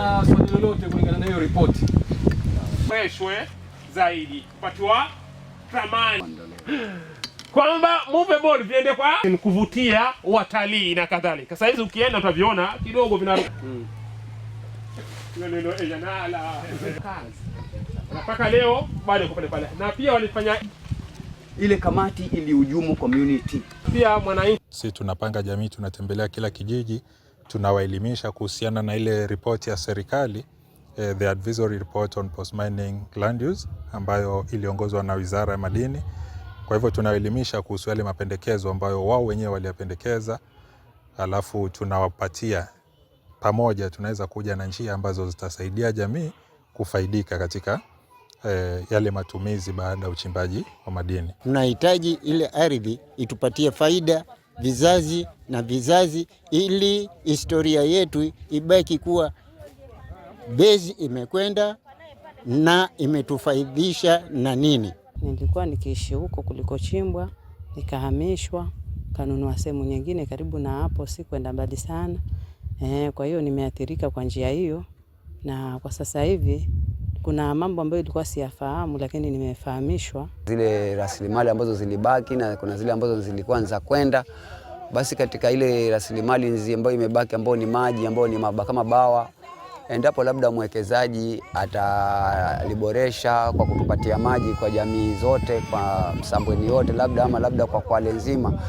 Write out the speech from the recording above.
Swali lolote kulingana na hiyo ripoti freshwe zaidi kupatiwa thamani kwamba movable viende kwa kuvutia watalii na kadhalika. Sasa hizi ukienda utaviona kidogo vina mpaka leo bado kwa pale na pia walifanya ile kamati ilihujumu community. Pia mwananchi, sisi tunapanga jamii, tunatembelea kila kijiji, tunawaelimisha kuhusiana na ile ripoti ya serikali, the advisory report on post mining land use ambayo iliongozwa na Wizara ya Madini. Kwa hivyo tunawaelimisha kuhusu yale mapendekezo ambayo wao wenyewe waliyapendekeza, alafu tunawapatia pamoja, tunaweza kuja na njia ambazo zitasaidia jamii kufaidika katika yale matumizi baada ya uchimbaji wa madini. Tunahitaji ile ardhi itupatie faida vizazi na vizazi, ili historia yetu ibaki kuwa bezi imekwenda na imetufaidisha na nini. Nilikuwa nikiishi huko kulikochimbwa, nikahamishwa kanunua sehemu nyingine karibu na hapo, si kwenda mbali sana. Kwa hiyo nimeathirika kwa njia hiyo, na kwa sasa hivi kuna mambo ambayo ilikuwa siyafahamu lakini nimefahamishwa. Zile rasilimali ambazo zilibaki na kuna zile ambazo zilikuwa za kwenda, basi katika ile rasilimali ambayo imebaki ambayo ni maji ambayo ni kama bawa, endapo labda mwekezaji ataliboresha kwa kutupatia maji kwa jamii zote, kwa Msambweni yote labda ama labda kwa Kwale nzima.